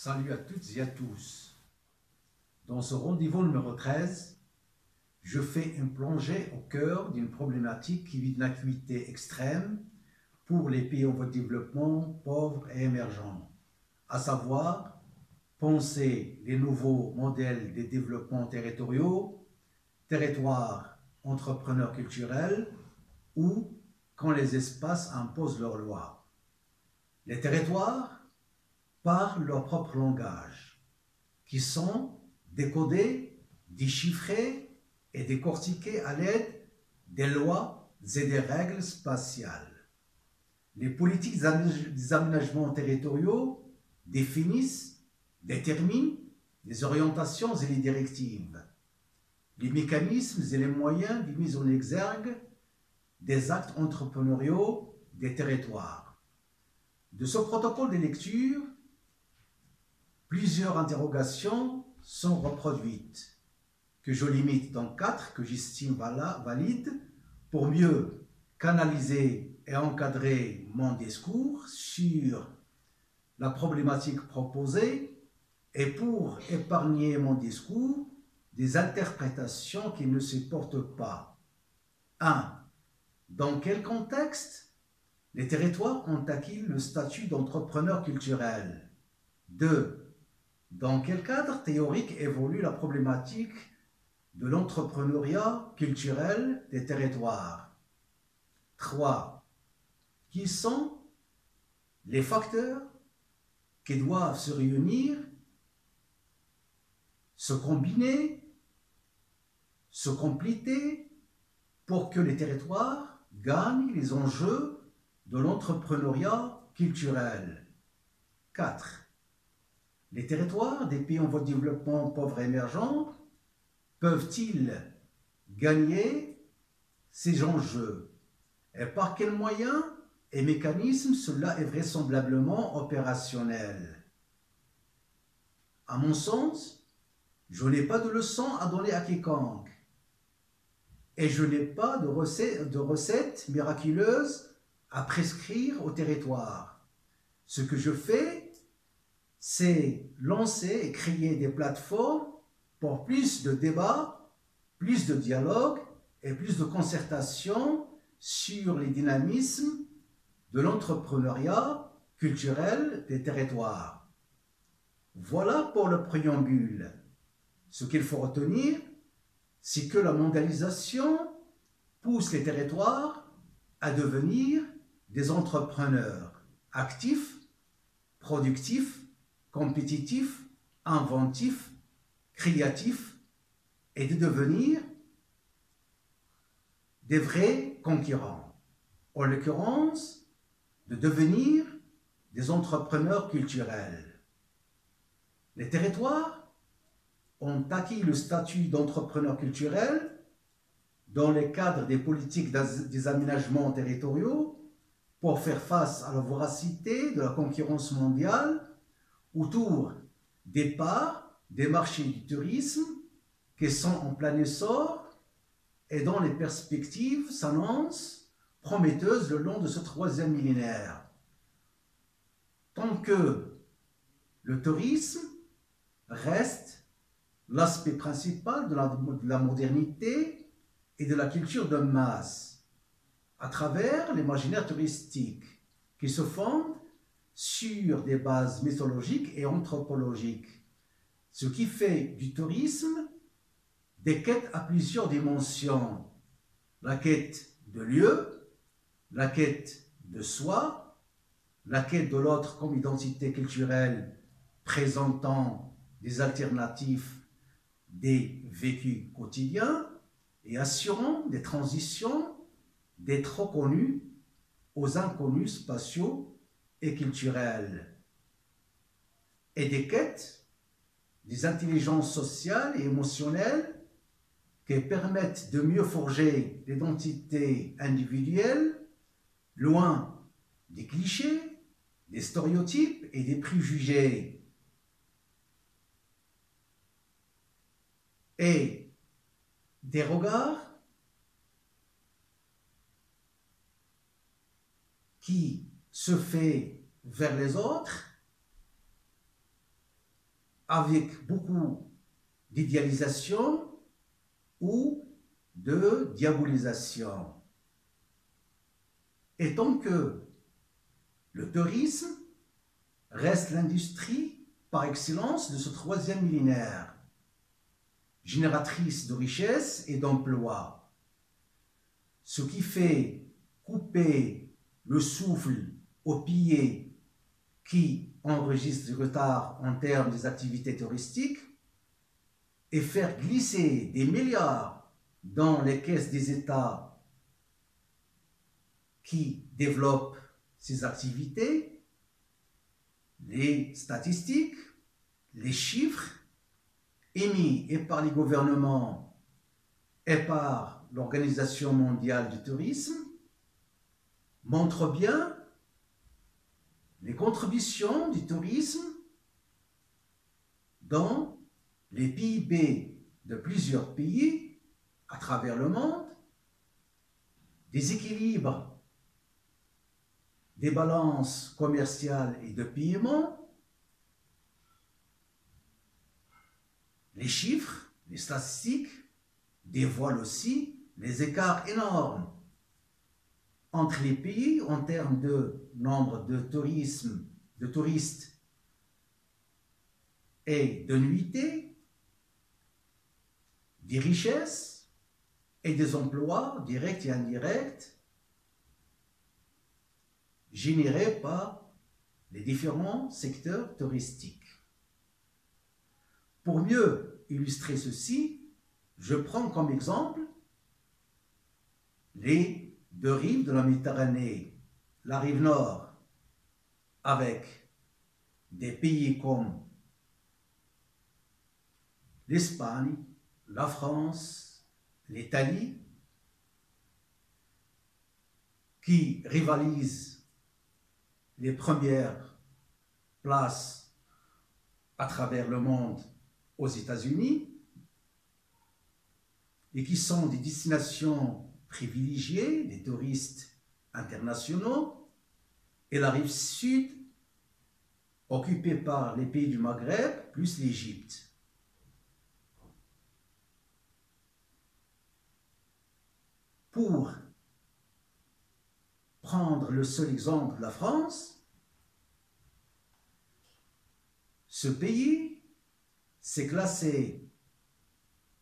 Salut à toutes et à tous. Dans ce rendez-vous numéro 13, je fais une plongée au cœur d'une problématique qui vit d'une acuité extrême pour les pays en voie de développement, pauvres et émergents, à savoir penser les nouveaux modèles de développement territoriaux, territoires entrepreneurs culturels ou quand les espaces imposent leurs lois. Les territoires parlent leur propre langage, qui sont décodés, déchiffrés et décortiqués à l'aide des lois et des règles spatiales. Les politiques des aménagements territoriaux définissent, déterminent les orientations et les directives, les mécanismes et les moyens de mise en exergue des actes entrepreneuriaux des territoires. De ce protocole de lecture, plusieurs interrogations sont reproduites, que je limite dans 4 que j'estime valides pour mieux canaliser et encadrer mon discours sur la problématique proposée et pour épargner mon discours des interprétations qui ne supportent pas. 1. Dans quel contexte les territoires ont acquis le statut d'entrepreneur culturel? 2. Dans quel cadre théorique évolue la problématique de l'entrepreneuriat culturel des territoires? 3. Qui sont les facteurs qui doivent se réunir, se combiner, se compléter pour que les territoires gagnent les enjeux de l'entrepreneuriat culturel? 4. Les territoires des pays en voie de développement pauvres et émergents peuvent-ils gagner ces enjeux? Et par quels moyens et mécanismes cela est vraisemblablement opérationnel? À mon sens, je n'ai pas de leçon à donner à quiconque. Et je n'ai pas de recette miraculeuse à prescrire au territoire. Ce que je fais, c'est lancer et créer des plateformes pour plus de débats, plus de dialogue et plus de concertation sur les dynamismes de l'entrepreneuriat culturel des territoires. Voilà pour le préambule. Ce qu'il faut retenir, c'est que la mondialisation pousse les territoires à devenir des entrepreneurs actifs, productifs, compétitifs, inventifs, créatifs et de devenir des vrais concurrents. En l'occurrence, de devenir des entrepreneurs culturels. Les territoires ont acquis le statut d'entrepreneurs culturels dans le cadre des politiques des aménagements territoriaux pour faire face à la voracité de la concurrence mondiale autour des parts des marchés du tourisme qui sont en plein essor et dont les perspectives s'annoncent prometteuses le long de ce 3e millénaire. Tant que le tourisme reste l'aspect principal de la modernité et de la culture de masse, à travers l'imaginaire touristique qui se fonde sur des bases mythologiques et anthropologiques, ce qui fait du tourisme des quêtes à plusieurs dimensions. La quête de lieu, la quête de soi, la quête de l'autre comme identité culturelle présentant des alternatives des vécus quotidiens et assurant des transitions des trop connus aux inconnus spatiaux et culturels, et des quêtes des intelligences sociales et émotionnelles qui permettent de mieux forger l'identité individuelle, loin des clichés, des stéréotypes et des préjugés. Et des regards qui se fait vers les autres avec beaucoup d'idéalisation ou de diabolisation. Et tant que le tourisme reste l'industrie par excellence de ce troisième millénaire, génératrice de richesses et d'emplois, ce qui fait couper le souffle aux pays qui enregistrent du retard en termes des activités touristiques et faire glisser des milliards dans les caisses des États qui développent ces activités. Les statistiques, les chiffres émis et par les gouvernements et par l'Organisation mondiale du tourisme montrent bien les contributions du tourisme dans les PIB de plusieurs pays à travers le monde, des équilibres des balances commerciales et de paiement, les chiffres, les statistiques dévoilent aussi les écarts énormes entre les pays en termes de nombre de touristes et de nuitées, des richesses et des emplois directs et indirects générés par les différents secteurs touristiques. Pour mieux illustrer ceci, je prends comme exemple les deux rives de la Méditerranée, la rive nord avec des pays comme l'Espagne, la France, l'Italie, qui rivalisent les premières places à travers le monde aux États-Unis et qui sont des destinations privilégiées des touristes internationaux, et la rive sud occupée par les pays du Maghreb plus l'Égypte. Pour prendre le seul exemple de la France, ce pays s'est classé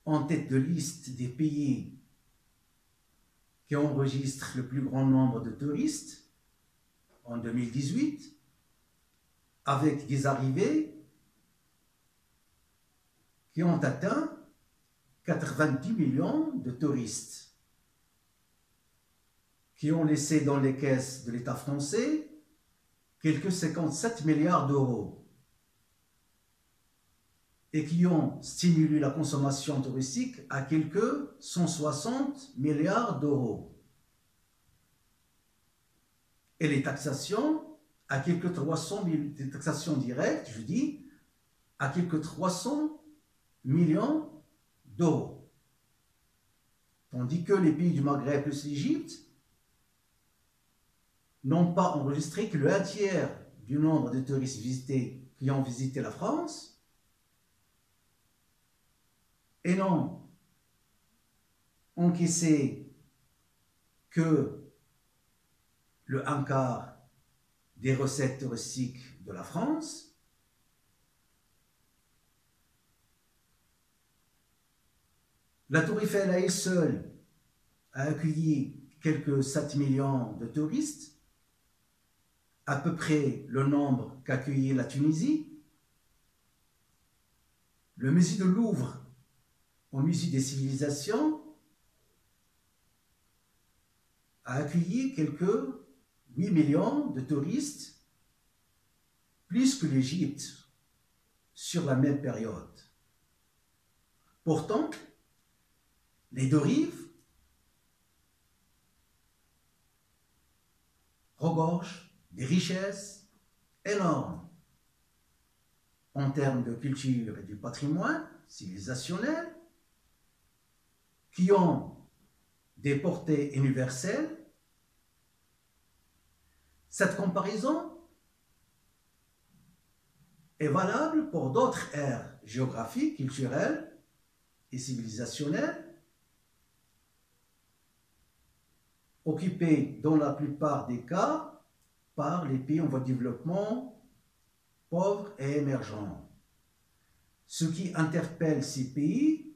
en tête de liste des pays qui enregistrent le plus grand nombre de touristes en 2018, avec des arrivées qui ont atteint 90 millions de touristes, qui ont laissé dans les caisses de l'État français quelques 57 milliards d'euros et qui ont stimulé la consommation touristique à quelques 160 milliards d'euros. Et les taxations à quelques 300 000, des taxations directes, je dis, à quelques 300 millions d'euros. Tandis que les pays du Maghreb plus l'Égypte n'ont pas enregistré que le 1/3 du nombre de touristes visités qui ont visité la France et n'ont encaissé que le 1/4 des recettes touristiques de la France. La Tour Eiffel à elle seule a accueilli quelques 7 millions de touristes, à peu près le nombre qu'accueillait la Tunisie. Le musée de Louvre, au musée des civilisations, a accueilli quelques 8 millions de touristes, plus que l'Égypte sur la même période. Pourtant, les deux rives regorgent des richesses énormes en termes de culture et du patrimoine civilisationnel, qui ont des portées universelles. Cette comparaison est valable pour d'autres aires géographiques, culturelles et civilisationnelles, occupées dans la plupart des cas par les pays en voie de développement, pauvres et émergents. Ce qui interpelle ces pays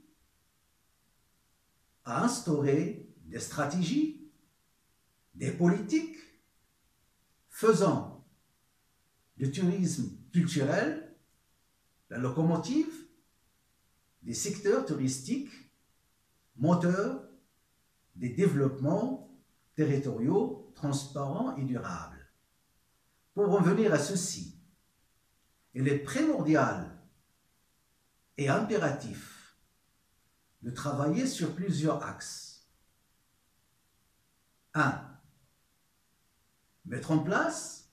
à instaurer des stratégies, des politiques faisant du tourisme culturel la locomotive des secteurs touristiques, moteurs des développements territoriaux transparents et durables. Pour en venir à ceci, il est primordial et impératif de travailler sur plusieurs axes. 1. Mettre en place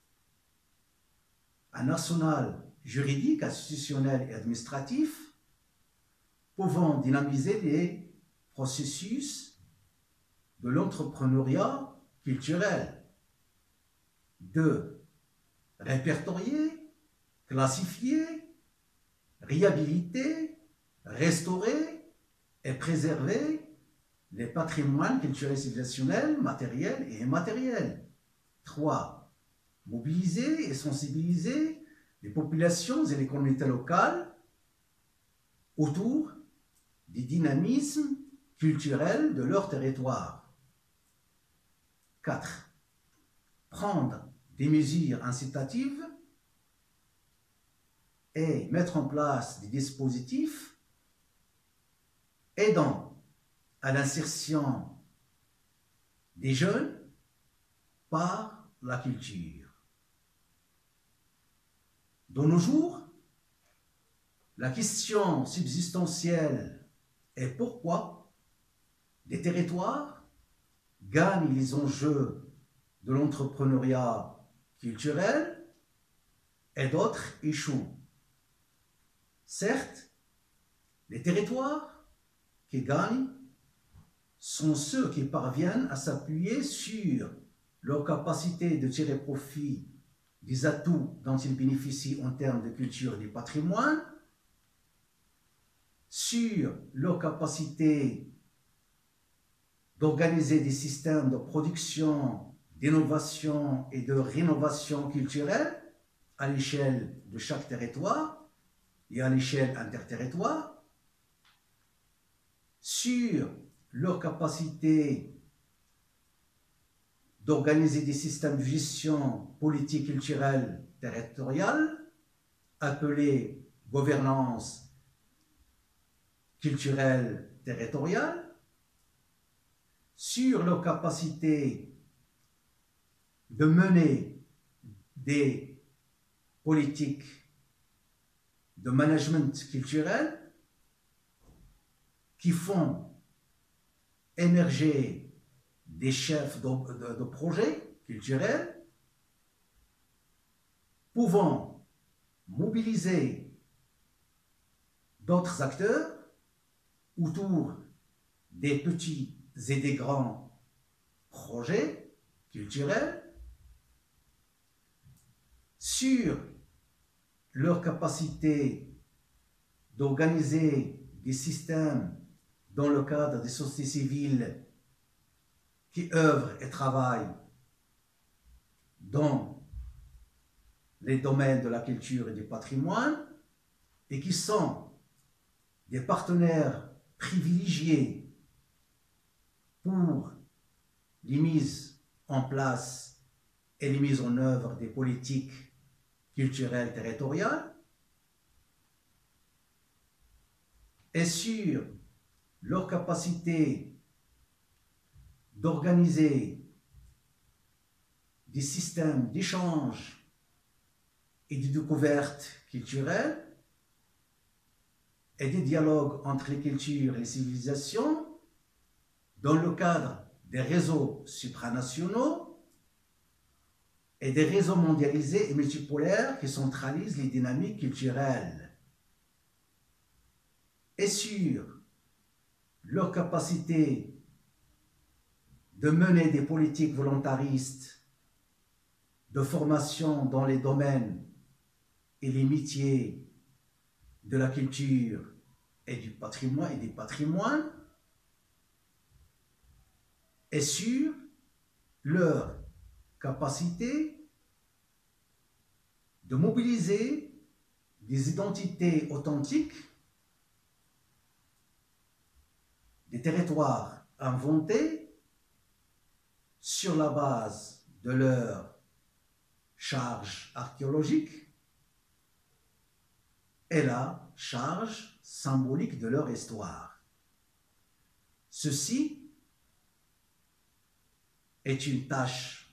un arsenal juridique, institutionnel et administratif pouvant dynamiser les processus de l'entrepreneuriat culturel. 2. Répertorier, classifier, réhabiliter, restaurer et préserver les patrimoines culturels et civilisationnels, matériels et immatériels. 3. Mobiliser et sensibiliser les populations et les communautés locales autour des dynamismes culturels de leur territoire. 4. Prendre des mesures incitatives et mettre en place des dispositifs aidant à l'insertion des jeunes par la culture. De nos jours, la question subsistentielle est pourquoi des territoires gagnent les enjeux de l'entrepreneuriat culturel et d'autres échouent. Certes, les territoires qui gagnent sont ceux qui parviennent à s'appuyer sur leur capacité de tirer profit des atouts dont ils bénéficient en termes de culture et de patrimoine, sur leur capacité d'organiser des systèmes de production, d'innovation et de rénovation culturelle à l'échelle de chaque territoire et à l'échelle interterritoire, sur leur capacité d'organiser des systèmes de gestion politique culturelle territoriale, appelés gouvernance culturelle territoriale, sur leur capacité de mener des politiques de management culturel qui font émerger des chefs de projets culturels pouvant mobiliser d'autres acteurs autour des petits et des grands projets culturels, sur leur capacité d'organiser des systèmes dans le cadre des sociétés civiles qui œuvrent et travaillent dans les domaines de la culture et du patrimoine et qui sont des partenaires privilégiés pour les mises en place et les mises en œuvre des politiques culturelles territoriales, et sur leur capacité d'organiser des systèmes d'échange et de découverte culturelle et des dialogues entre les cultures et les civilisations dans le cadre des réseaux supranationaux et des réseaux mondialisés et multipolaires qui centralisent les dynamiques culturelles, et sur leur capacité de mener des politiques volontaristes de formation dans les domaines et les métiers de la culture et du patrimoine et sur leur capacité de mobiliser des identités authentiques, des territoires inventés sur la base de leur charge archéologique et la charge symbolique de leur histoire. Ceci est une tâche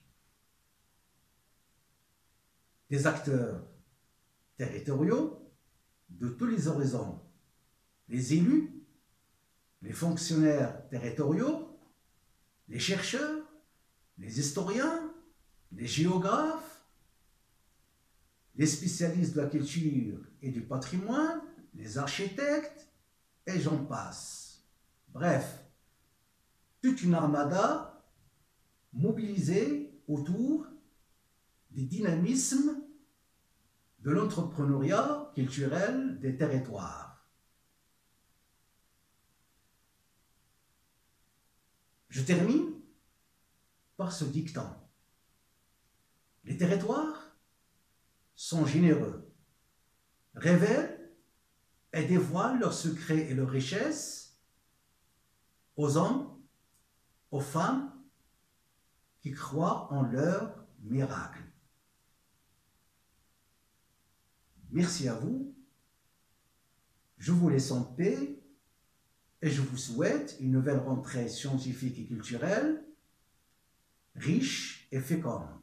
des acteurs territoriaux de tous les horizons, les élus, les fonctionnaires territoriaux, les chercheurs, les historiens, les géographes, les spécialistes de la culture et du patrimoine, les architectes, et j'en passe. Bref, toute une armada mobilisée autour des dynamismes de l'entrepreneuriat culturel des territoires. Je termine par ce dicton. Les territoires sont généreux, révèlent et dévoilent leurs secrets et leurs richesses aux hommes, aux femmes qui croient en leurs miracles. Merci à vous, je vous laisse en paix et je vous souhaite une nouvelle rentrée scientifique et culturelle riche et féconde.